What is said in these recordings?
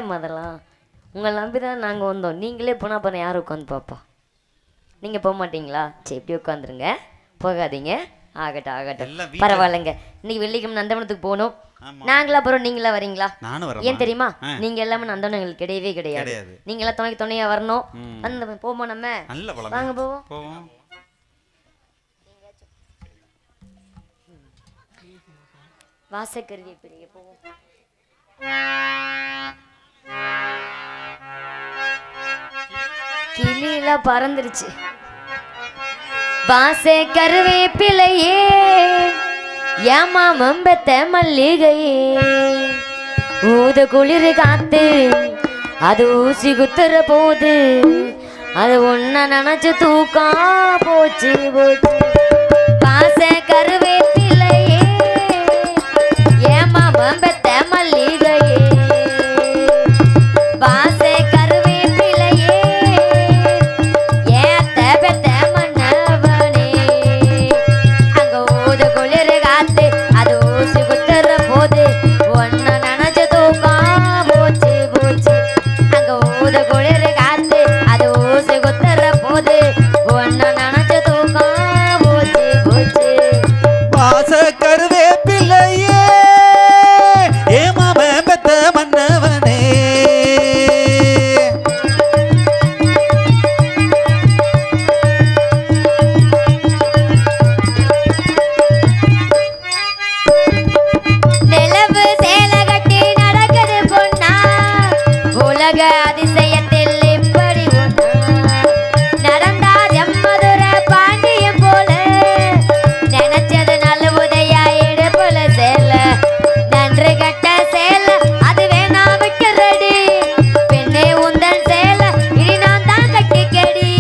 வேணாம் அதெல்லாம். உங்களை நம்பி தான் நாங்கள் வந்தோம். நீங்களே போனால் அப்புறம் யார் உட்காந்து பாப்பா? நீங்கள் போக மாட்டீங்களா? சரி, எப்படி உட்காந்துருங்க, போகாதீங்க. ஆகட்டும் ஆகட்டும், பரவாயில்லைங்க. இன்னைக்கு வெள்ளிக்கிழமை நந்தவனத்துக்கு போகணும். நாங்களா அப்புறம் நீங்களா வரீங்களா? ஏன் தெரியுமா? நீங்க எல்லாமே நந்தவனம் எங்களுக்கு கிடையவே கிடையாது. நீங்க எல்லாம் துணைக்கு துணையா வரணும். அந்த போமா, நம்ம வாங்க போவோம். வாசக்கருவி பெரிய போவோம். கிளியெல்லாம் பறந்துருச்சு. வாசை கருவேப்பிலையே, ஏமா மம்பத்த மல்லிகையே, ஊத குளிர் காத்து அது ஊசி குத்துற போது, அது ஒன்ன நினைச்சு தூக்கம் போச்சு போச்சு. வாசை கருவேப்பிலையே, ஏமா மம்பத்த மல்லிகையே, வாசை கருவேப்பிலையே, ஏத்த பெத்த மன்னவனே, அங்க ஊத குளிர் காத்து அது ஊசி குத்துற போது, ஒன்ன நினைச்சு தூக்கம் போச்சு போச்சு. அங்க ஊத குளிர் காத்து அது ஊசி குத்துற போது, ஒன்ன நினைச்சு தூக்கம் போச்சு போச்சு. வாச கருவேப்பிலையே, ஏமாம பெத்த மன்னவனே, நிலவு சேலை கட்டி நடக்குது பொன்னா, உலக அதிசயத்தில் இப்படி ஒண்ணா, நடந்தா ஜம்மதுர பாண்டியம் போல, நினைச்சது நல்ல உதயா இடுப்புல சேல, நன்று கட்ட சேல அது வேணா விட்டுறடி, பெண்ணே உந்தன் சேல இனி நான் தான் கட்டிக்கடி,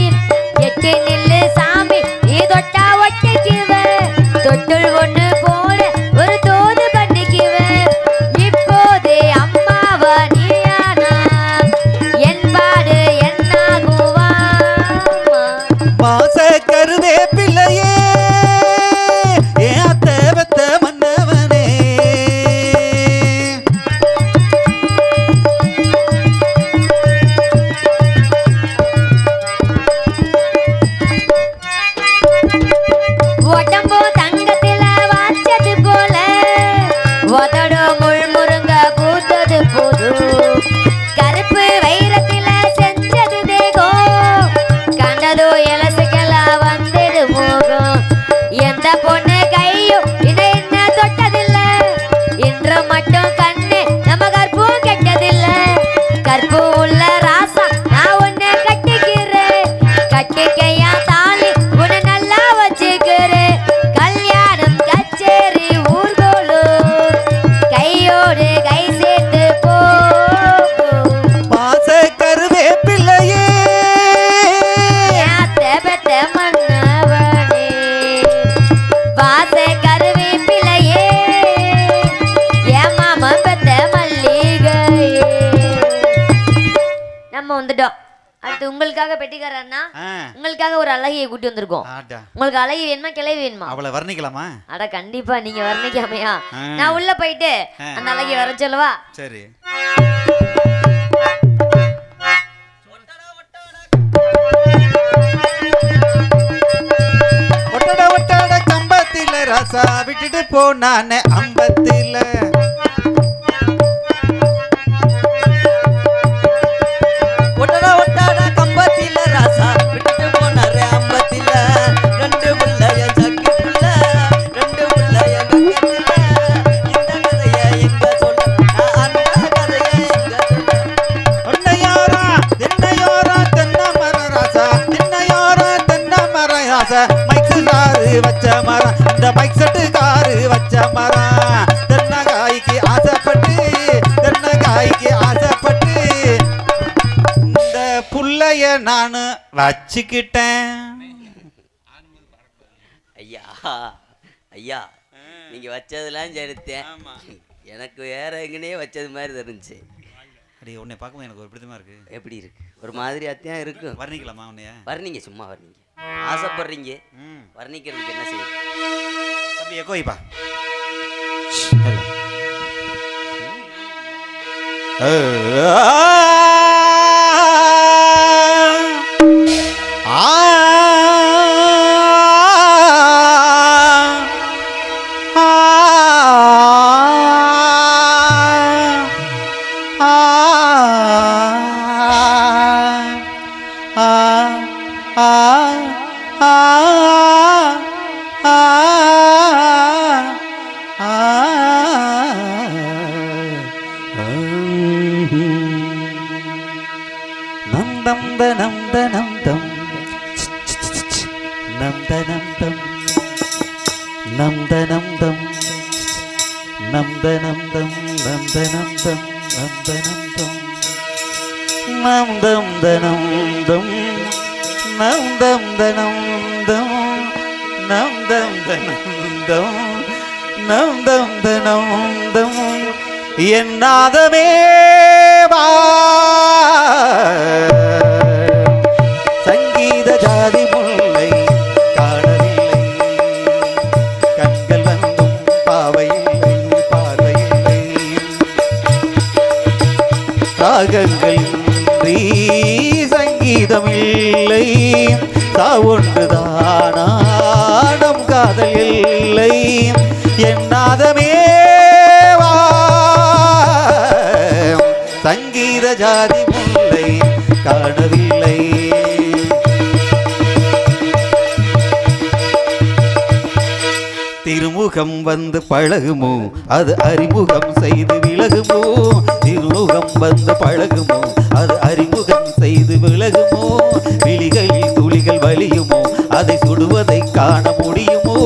எட்டி நில்லு சாமி நீ தொட்டா ஒட்டிக்குவ, தொட்டுள் ஒண்ணு போல ஒரு தோது பண்ணிக்குவ, இப்போதே அம்மாவா நீயானா என் பாடு என்னாகுவா? வாச கருவேப்பிலையே, ஏத்த பெத்த மன்னவனே, உடம்போ தங்கத்தில வாச்சது போல, உதடோ முள் முருங்க பூத்தது போது, கருப்பு வைரத்தில செஞ்சது தேகம், கண்டதோ எலசுக்கெல்லாம் வந்தது மோகம், எந்த பொண்ணு கையும் இதை என்ன தொட்டதில்ல, இன்று மட்டும் கண்ணு நம்ம கற்பும் கெட்டதில்ல, கற்பு உள்ள ராசா நான் உன்னை கட்டிக்கிறேன், கட்டிக்கையா தாலி உன்னை நல்லா வச்சுக்கிறேன், கல்யாணம் கச்சேரி ஊர்கோலும் கையோடு கை சேர்த்து போகும். வாச கருவேப்பிலையே, ஏத்த பெத்த மன்னவனே, வாசை கருவேப்பிலையே, ஏமாம பெத்த மல்லிகையே. நம்ம வந்துட்டோம். அடுத்து உங்களுக்காக பெட்டிக்கார அண்ணா, உங்களுக்காக ஒரு அழகியை கூட்டி வந்திருக்கோம். உங்களுக்கு அழகி வேணுமா கிளவி வேணுமா? அவளை வர்ணிக்கலாமா? அட கண்டிப்பா, நீங்க வர்ணிக்காமையா? நான் உள்ள போயிட்டு அந்த அழகிய வர சொல்லவா? சரி. ஒட்டட ஒட்டட கம்பத்தில ராசா விட்டுட்டு போனானே அம்பத்தில, ஒட்டட ஒட்டட கம்பத்தில ராசா விட்டுட்டு போனாரு அம்பத்தில, ரெண்டு பிள்ளைய சக்கி புள்ள, ரெண்டு பிள்ளைய கக்கத்தில, இந்த கதைய எங்க சொல்ல, நான் அந்த கதைய எங்க சொல்ல. ஒன்னையோரா தென்னையோரா தென்னை மரம் ராசா, தென்னையோரா தென்னை மரம் ராசா, மைக்கு காரு வச்ச மரம், இந்த மைக் செட்டு காரு வச்ச மரம், தென்னகாய்க்கு ஆசைப்பட்டு, தென்னகாய்க்கு ஆசைப்பட்டு, இந்த புள்ளைய நானு வச்சுக்கிட்டேன். ஐயா ஐயா, நீங்க வச்சதெல்லாம் சரித்தேன், எனக்கு வேற எங்கனே வச்சது மாதிரி தெரிஞ்சு. அடி உன்னை பார்க்கும்போது எனக்கு ஒரு பிடித்தமா இருக்கு. எப்படி இருக்கு? ஒரு மாதிரி அத்தியம் இருக்கு. வர்ணிக்கலாமா உன்னைய? வர்ணிங்க, சும்மா வர்ணிங்க. ஆசைப்படுறீங்க, வர்ணிக்கிறதுக்கு என்ன செய்யும்? தம்பி எக்கோ வைப்பா. ஆ ஆ ஆ ஆ ஆ நந்தம் தனம் தனம் தம் நந்தனம் தம் நந்தனம் தம் நந்தனம் தம் நந்தனம் தம் நந்தனம் தம் நந்தம் தனம் தம் நந்தம் தனம் தம் நந்தம் தனம் தம் நந்தம் தனம் தம் என்னாதமே வா சங்கீத ஜாதி முல்லை காணவில்லை கண்கள் வந்தும் பாவையில்லை பார்வையில்லை ராகங்கள் சங்கீதமில்லை சாவொன்றுதானம் காதல் இல்லை என்னாதமே சங்கீத ஜாதி முல்லை காணவில்லை திருமுகம் வந்து பழகுமோ அது அறிமுகம் செய்து விலகுமோ திருமுகம் வந்து பழகுமோ அது அறிமுகம் செய்து விலகுமோ விழிகளில் துளிகள் வலியுமோ அதை சுடுவதை காண முடியுமோ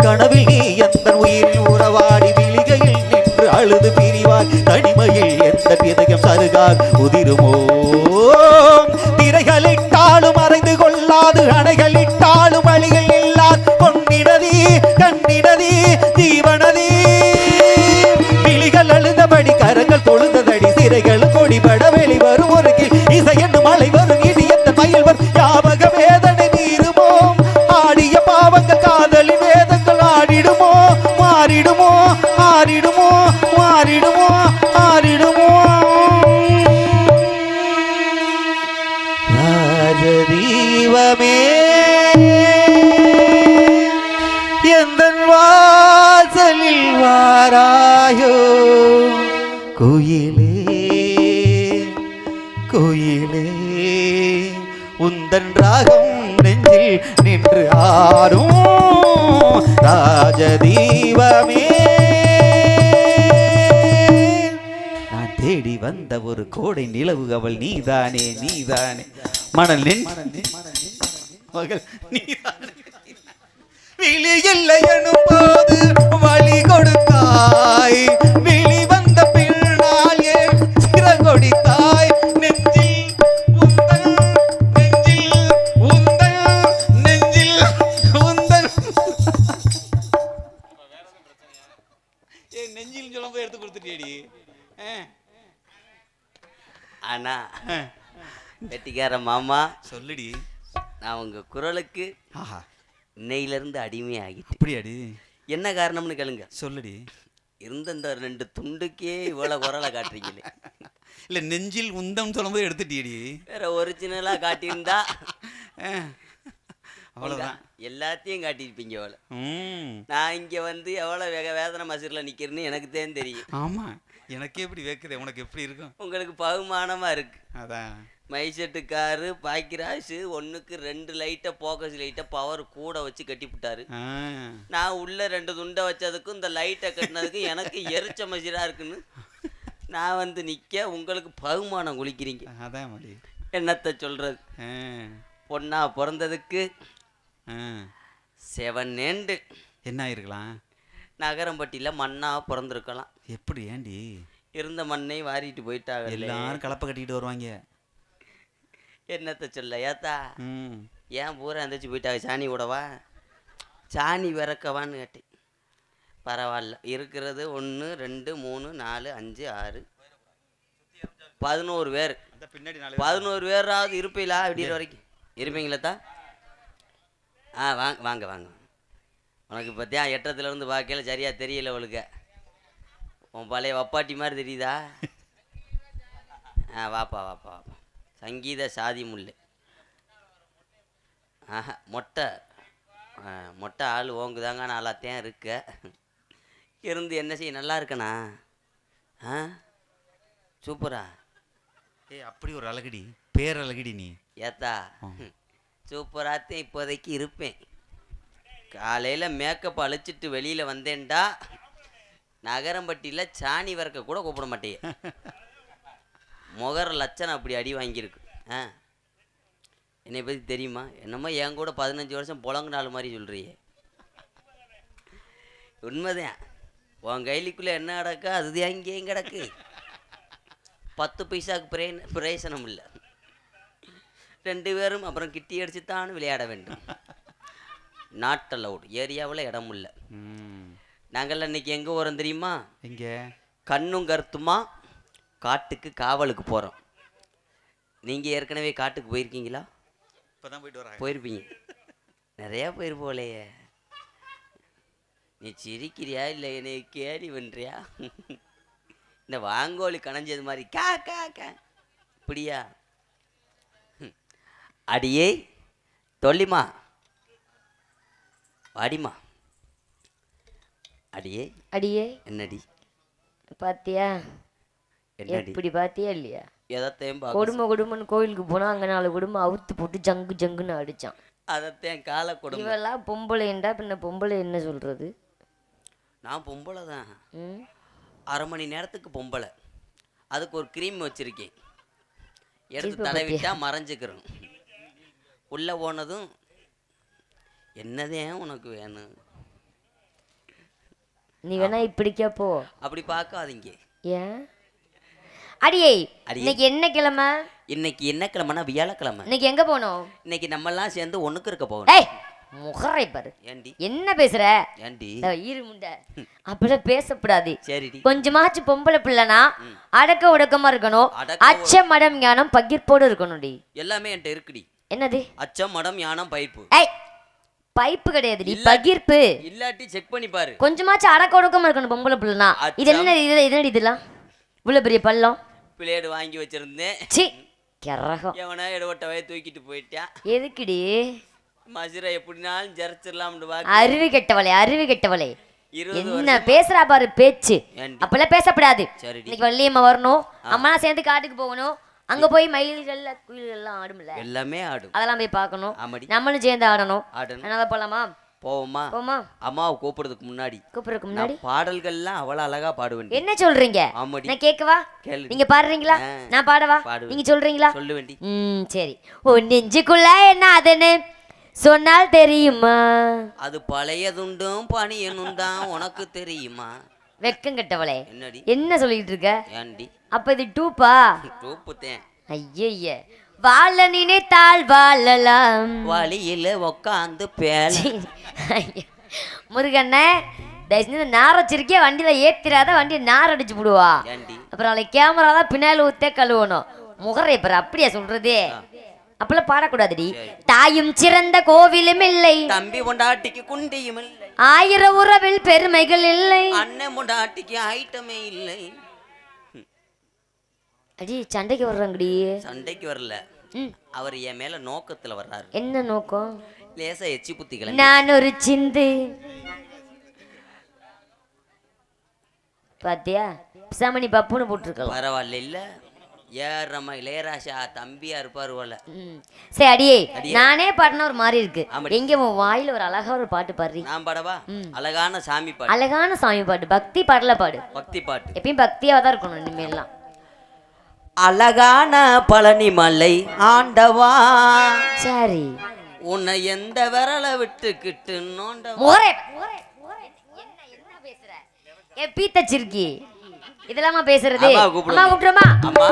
கனவில் நீ எந்த உயிரில் உறவாடி விழிகையில் நின்று அழுது பிரிவாய் தனிமையில் எந்த பிதயம் சருகால் உதிருமோ திரைகளிட்டாலும் மறைந்து கொள்ளாது அணைகளிட்டாலும் வழிகள் இல்லாது பொன்னினதி கண்ணினதி ஜீவனதி விழிகள் அழுதபடி கரங்கள் தொழுந்ததடி சிறைகள் கொடிபட வெளிவரும் ஒரு இசை என்று மழை வரும் இடி எந்த மயில் வரும் ஞாபக வேதனை நீருமோ ஆடிய பாவங்கள் காதலின் வேதங்கள் ஆடிடுமோ மாறிடுமோ ஆறிடுமோ மாறிடுமோ ஆறிடுமோ ராஜதீவமே எந்தன் வாசலில் வாராயோ கோயிலே கோயிலே உந்தன் ராகம் நெஞ்சில் நின்று ஆடும் ராஜதீவமே நான் தேடி வந்த ஒரு கோடை நிலவு அவள் நீதானே நீதானே மணல் மகள் நீதானே விழி இல்லை எனும் போது வழி கொடுத்தாய் விழி வந்த பின்னால் ஏன் சிறகொடித்தாய் நெஞ்சில் உந்தன் நெஞ்சில் உந்தன் நெஞ்சில் உந்தன் ஏன் நெஞ்சில் சொல்லும்போது எடுத்து கொடுத்துட்டியடி ஆனா வெட்டிக்கார மாமா சொல்லுடி நான் உங்க குரலுக்கு ஆஹா இன்னையிலிருந்து அடிமையாகிட்டு அப்படியாடி என்ன காரணம்னு கேளுங்க சொல்லுடி இருந்த இந்த 2 துண்டுக்கே இவ்வளவு குரலை காட்டுறீங்களே இல்ல நெஞ்சில் உந்தம் சொல்லும்போது எடுத்துட்டியடி வேற ஒரிஜினலா காட்டியிருந்தா அவ்வளவுதான் எல்லாத்தையும் காட்டியிருப்பீங்க எவ்வளோ நான் இங்க வந்து எவ்வளவு வேதனை மசூரில் நிக்கிறேன்னு எனக்கு தான் தெரியும் ஆமா எனக்கே எப்படி வைக்குது உனக்கு எப்படி இருக்கும் உங்களுக்கு பகுமானமா இருக்கு அதான் மைசெட்டு காரு பாக்கிராசு 1க்கு 2 லைட்டை போக்கஸ் லைட்டை பவர் கூட வச்சு கட்டி விட்டாரு நான் உள்ள 2 துண்டை வச்சதுக்கும் இந்த லைட்டை கட்டினதுக்கும் எனக்கு எரிச்ச மசிரா இருக்குன்னு நான் வந்து நிக்க உங்களுக்கு பகுமானம் குளிக்கிறீங்க அதான் மாதிரி என்னத்தை சொல்றது பொண்ணா பிறந்ததுக்கு 7 ஏண்டு என்ன ஆயிருக்கலாம் நகரம்பட்டியில் மண்ணா பிறந்திருக்கலாம் எப்படி ஏண்டி இருந்த மண்ணை வாரிட்டு போயிட்டாங்க எல்லாரும் கலப்பை கட்டிக்கிட்டு வருவாங்க என்னத்தை சொல்ல ஏத்தா ஏன் பூரா எந்திரிச்சு போயிட்டாங்க சாணி விடவா சாணி விறக்கவான்னு கேட்டேன் பரவாயில்ல இருக்கிறது 1 2 3 4 5 6 11 பேர் 11 பேராவது இருப்பீங்களா விடியற வரைக்கும் இருப்பீங்களா வாங்க வாங்க வாங்க உனக்கு பற்றியா எட்டத்துலேருந்து பார்க்கல சரியா தெரியல அவளுக்கு உன் பழைய வப்பாட்டி மாதிரி தெரியுதா வாப்பா வாப்பா வாப்பா சங்கீத சாதி முல்லை மொட்டை மொட்டை ஆள் ஓங்குதாங்க நல்லாத்தையும் இருக்க இருந்து என்ன செய்ய நல்லா இருக்கண்ணா சூப்பரா? அப்படி ஒரு அழகுடி, பேரழகுடி நீ. ஏத்தா சூப்பராத்தையும் இப்போதைக்கு இருப்பேன். காலையில் மேக்கப் அழிச்சிட்டு வெளியில் வந்தேன்டா, நகரம்பட்டியில் சாணி வறக்க கூட கூப்பிட மாட்டேன். முகர லட்சணம் அப்படி அடி வாங்கியிருக்கு. என்னை பற்றி தெரியுமா? என்னமோ என் கூட 15 வருஷம் புலங்குனாலு மாதிரி சொல்கிறியே. உண்மைதான். உன் கைலிக்குள்ளே என்ன கிடக்கா அதுதான் அங்கேயும் கிடக்கு. 10 பைசாவுக்கு பிரயோசனம் இல்லை. 2 பேரும் அப்புறம் கிட்டி அடிச்சு தான் விளையாட வேண்டும். Not allowed. ஏரியாவில் இடம் இல்லை. நாங்கள் இன்னைக்கு எங்கே போகிறோம் தெரியுமா? எங்கே? கண்ணும் கருத்துமா காட்டுக்கு காவலுக்கு போகிறோம். நீங்கள் ஏற்கனவே காட்டுக்கு போயிருக்கீங்களா? இப்போதான் போயிட்டு வர. போயிருப்பீங்க. நிறையா போயிருப்போலையே. நீ சிரிக்கிறியா இல்லை என்னை கேரி பண்ணுறியா? இந்த வாங்கோலி கணைஞ்சது மாதிரி கா கா கா இப்படியா? அடியே தொல்லிமா வாடிமா. அடியே அடியே என்னடி பாத்தியா? என்னடி இப்படி பாத்தியா இல்லையா? எதத்தையும் குடும்பம்னு கோயிலுக்கு போனா அங்க 4 குடும்பம் அவுத்து போட்டு ஜங்கு ஜங்குன்னு அடிச்சான். அதைத்தான் காலை குடும்பம். இவெல்லாம் பொம்பளைண்டா பின்ன பொம்பளை என்ன சொல்றது? நான் பொம்பளை தான். 1/2 மணி நேரத்துக்கு பொம்பளை. அதுக்கு ஒரு க்ரீம் வச்சிருக்கேன். எடுத்து தடவிட்டா மறைஞ்சிக்கிறோம். உள்ளே போனதும் என்னதான் உனக்கு வேணும்? நீ வேணா இப்படிக்கா போ. அப்படி பார்க்காதீங்க. ஏன் அடியே? இன்னைக்கு என்ன கிழமை? இன்னைக்கு என்ன கிழமைனா வியாழக்கிழமை. இன்னைக்கு எங்க போனோம்? இன்னைக்கு நம்ம எல்லாம் சேர்ந்து ஒண்ணுக்கு இருக்க போகணும். ஏய் முகரை பாரு. ஏண்டி என்ன பேசுற? ஏண்டி ஈரு முண்டை அப்படிலாம் பேசக்கூடாது. சரிடி. கொஞ்சமாச்சும் பொம்பளை பிள்ளைனா அடக்க உடக்கமா இருக்கணும். அச்சம் மடம் ஞானம் பகிர்ப்போடு இருக்கணும்டி. எல்லாமே என்கிட்ட இருக்குடி. என்னது? அச்சம் மடம் ஞானம் பைப்பு. ஏய் பைப்பு கிடையாதுடி, பகிர்ப்பு. இல்லாட்டி செக் பண்ணி பாரு. கொஞ்சமாச்சும் அடக்க உடக்கமா இருக்கணும் பொம்பளை பிள்ளைனா. இது என்ன இது இதெல்லாம் இவ்வளவு பெரிய பள்ளம்? பிளேடு வாங்கி வச்சிருந்தேன். சி கரகம். எவனா எடுவட்டவே தூக்கிட்டு போயிட்டான். எதுக்குடி? மசுரை எப்படினாலும் ஜெரிச்சிடலாம்னு வா. அருவி கெட்டவளே, அருவி கெட்டவளே. என்ன பேசுறா பாரு பேச்சு. அப்பெல்லாம் பேசப்படாது. இன்னைக்கு வள்ளியம்மா வரணும், அம்மா சேர்ந்து காட்டுக்கு போகணும். அங்க போய் மயில்கள்ல குயில்கள்லாம் ஆடும்ல, எல்லாமே ஆடும். அதெல்லாம் போய் பார்க்கணும். நம்மளும் சேர்ந்து ஆடணும். அதனால போலாமா? போவோமா? போமா. அம்மாவை கூப்பிடுறதுக்கு முன்னாடி பாடல்கள்லாம் அவ்வளவு அழகா பாடுவேன். என்ன சொல்றீங்க? நான் கேட்கவா? நீங்க பாடுறீங்களா? நான் பாடவா? நீங்க சொல்றீங்களா? சொல்லுவேண்டி. சரி. ஓ நெஞ்சுக்குள்ள என்ன அதுன்னு சொன்னால் தெரியுமா? அது பழையதுண்டும் பணியனும் தான் உனக்கு தெரியுமா? வெக்கம் கட்டவளே, என்ன சொல்லிட்டு இருக்க? ஏண்டி அப்ப இது டூப்பா? டூப்புத்தேன். ஐய வாழ நினைத்தால் வாழலாம், வழியில உக்காந்து பேல. முருகண்ண தயவுசெய்து நார் வச்சிருக்கே, வண்டியில ஏத்திராத, வண்டியை நார் அடிச்சு விடுவா. அப்புறம் அவளை கேமரா தான் பின்னால ஊத்தே கழுவணும். முகரை பாரு. அப்படியா சொல்றதே? அப்பெல்லாம் பாடக்கூடாதுடி. தாயும் சிறந்த கோவிலும் இல்லை, தம்பி பொண்டாட்டிக்கு குண்டியும் இல்லை, 1000 உறவில் பெருமைகள் இல்லை, அண்ணன் பொண்டாட்டிக்கு ஐட்டமே இல்லை. அடி சண்டைக்கு வர்றாங்கடி. சண்டைக்கு வரல, அவர் என் மேல நோக்கத்துல வர்றாரு. என்ன நோக்கம்? லேசா எச்சி புத்திகளை. நான் ஒரு சிந்து பாத்தியா? சாமணி பப்புன்னு போட்டுருக்கலாம். பரவாயில்ல. இல்ல ஏறமா இளையராஜா தம்பியா இருப்பாரு போல. சரி அடியே, நானே பாடினா ஒரு மாதிரி இருக்கு. எங்க உன் வாயில ஒரு அழகா ஒரு பாட்டு பாடுறீ. நான் பாடவா? அழகான சாமி பாட்டு. அழகான சாமி பாட்டு. பக்தி பாடல பாடு. பக்தி பாட்டு எப்பயும் பக்தியாவா தான் இருக்கணும் இனிமேல்லாம். அழகான பழனி மலை ஆண்டவா, சரி உன்னை எந்த விரலை விட்டுக்கிட்டு நோண்ட. என்ன பேசுற? ஏ பீத்தச்சிருக்கி, இதெல்லாமா பேசுறது? அம்மா கூப்பிடுறோமா? அம்மா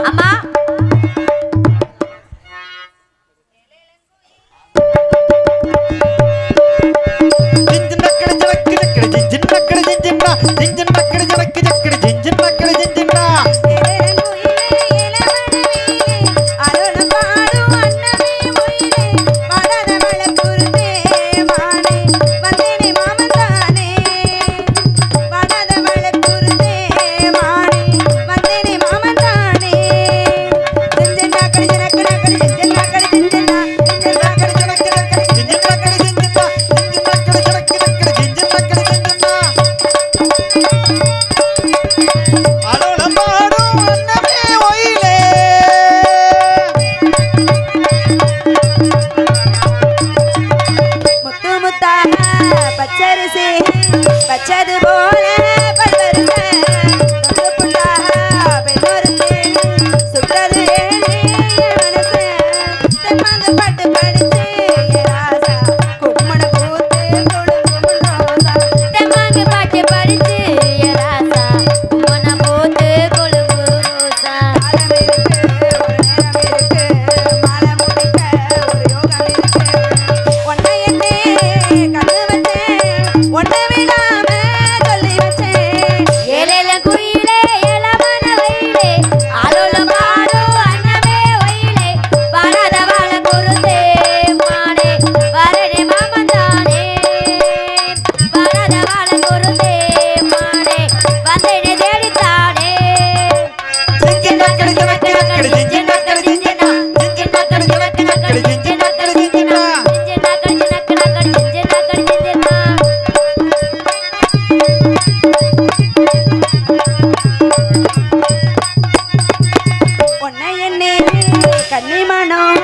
கன்னிமனம்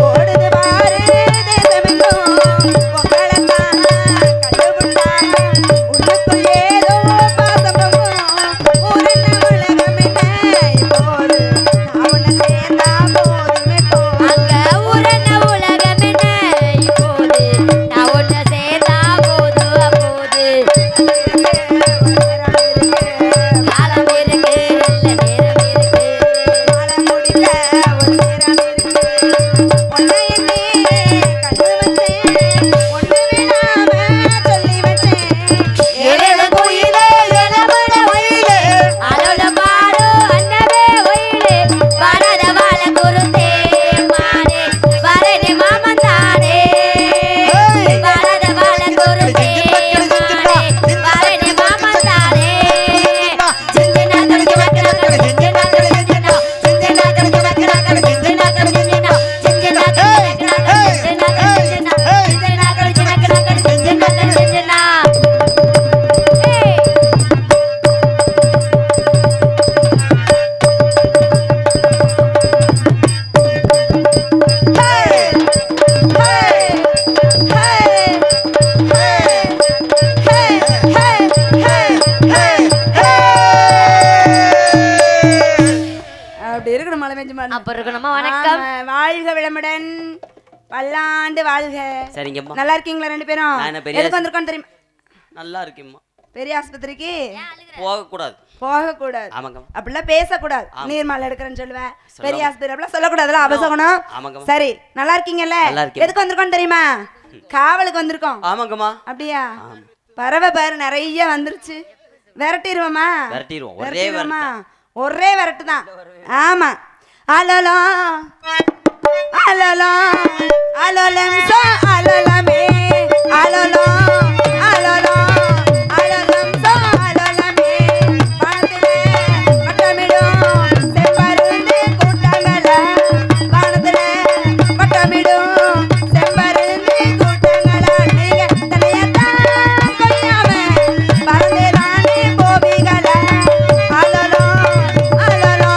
ஓடுது பாரு தேசமெங்கும் உங்களைத்தான் கண்டுபிட்டா உள்ளுக்குள் ஏதோ பாசம் பொங்கும் ஊரென்ன உலகம் என்ன இப்போது நான் உன்னை சேர்ந்தா போதுமே போதும் அங்க ஊரென்ன உலகம் என்ன இப்போது நான் உன்னை சேர்ந்தா போது அப்போது காலம் இருக்கு நல்ல நேரம் இருக்கு காலம் முடிக்க ஒரு நேரம் இருக்கு உன்னை எண்ணி கண்டு வச்சேன் ஒன்று விடாம சொல்லி வச்சேன் ஏழு குயிலே எலமட ஒயிலே அலோல பாடு அன்னவே ஒயிலே வரத வாழ குருந்தே மானே வரனே மாமந்தானே வரத வாழ குருந்தே மானே வரனே மாமந்தானே சிந்தனா கடுக்கு மக்கனா கடு சிந்தனா கடு சிந்தனா சிந்தனா கடுக்கு மக்கனா கடு சிந்தனா கடு சிந்தனா சிந்தனா கடு மக்கனா கடு சிந்தனா கடு சிந்தனா சிந்தனா கடுக்கு மக்கனா கடு சிந்தனா கடு சிந்தனா ஏய் அப்படி இருக்கணும் மழை பெஞ்சு மழை அப்ப இருக்கணுமா வணக்கம் வாழ்க விளமுடன் பல்லாண்டு வாழ்க சரிங்கம்மா நல்லா இருக்கீங்களா ரெண்டு பேரும் நான் என்ன பெரிய எதுக்கு வந்திருக்கோம் தெரியுமா நல்லா இருக்கேம்மா பெரிய ஆஸ்பத்திரிக்கு போகக்கூடாது போகக்கூடாது ஆமாங்கம்மா அப்படிலாம் பேசக்கூடாது நீர்மாலை எடுக்கிறேன்னு சொல்லுவேன் பெரிய ஆஸ்பத்திரி அப்படிலாம் சொல்லக்கூடாதுல அபசகனம் ஆமாங்கம்மா சரி நல்லா இருக்கீங்கல்ல நல்லா இருக்கேன். எதுக்கு வந்திருக்கோம் தெரியுமா காவலுக்கு வந்திருக்கோம் ஆமாங்கம்மா அப்படியா பறவை பாரு நிறைய வந்துருச்சு விரட்டிடுவோமா விரட்டிடுவோம் ஒரே விரட்டிடுவோமா ஒரே விரட்டு தான் ஆமா அலலோ அலலோ அலலம் சோ அலலமே அலலோ அலலோ அலலம் சோ அலலமே வானத்திலே வட்டமிடும் செம்பருந்து கூட்டங்கள வானத்திலே வட்டமிடும் செம்பருந்து கூட்டங்கள நீங்க தனியத்தான் கொய்யாம பறந்தேதானே போவிகள அலலோ அலலோ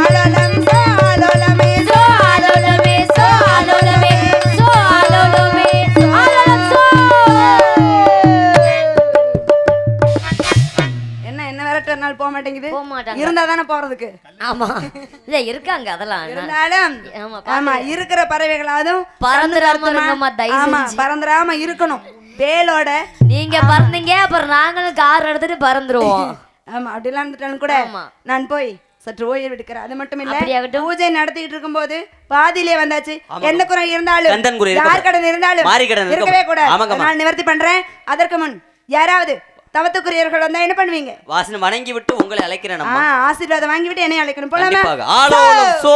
அலலம் சோ அலலமே சோ ஆலோலமே சோ ஆலோலமே சோ ஆலோலமே ஆலோலம் சோ என்ன விரட்டுறதுனால போக மாட்டேங்குது போக மாட்டாங்க. இருந்தா தானே போறதுக்கு ஆமா இல்ல இருக்காங்க அதெல்லாம் இருந்தாலும் ஆமா, ஆமா இருக்கிற பறவைகளாவது பறந்துடாம இருங்கம்மா, தயவு ஆமா செஞ்சு. பறந்துடாம இருக்கணும் வேலோட நீங்க பறந்தீங்க அப்புறம் நாங்களும் கார் எடுத்துட்டு பறந்துருவோம் ஆமா அப்படிலாம் இருந்துட்டாலும் கூட ஆமா. நான் போய் சற்று ஓய்வு எடுக்கிறேன் அது மட்டும் இல்ல அப்படியாகட்டும். பூஜை நடத்திட்டு இருக்கும்போது பாதியிலே வந்தாச்சு எந்த குறை இருந்தாலும் கந்தன் குறை யார் இருக்கக்கூடாது. கடன் இருந்தாலும் மாரி கடன் இருக்கவே இருக்கக்கூடாது. கூடாது ஆமாங்கம்மா. நான் நிவர்த்தி பண்றேன் அதற்கு முன் யாராவது தவத்துக்குரியவர்கள் வந்தா என்ன பண்ணுவீங்க வாசனை வணங்கி விட்டு உங்களை அழைக்கிறேன் அம்மா ஆசீர்வாதம் வாங்கி விட்டு என்னை அழைக்கணும் போலாமா கண்டிப்பாக ஆலோலம் சோ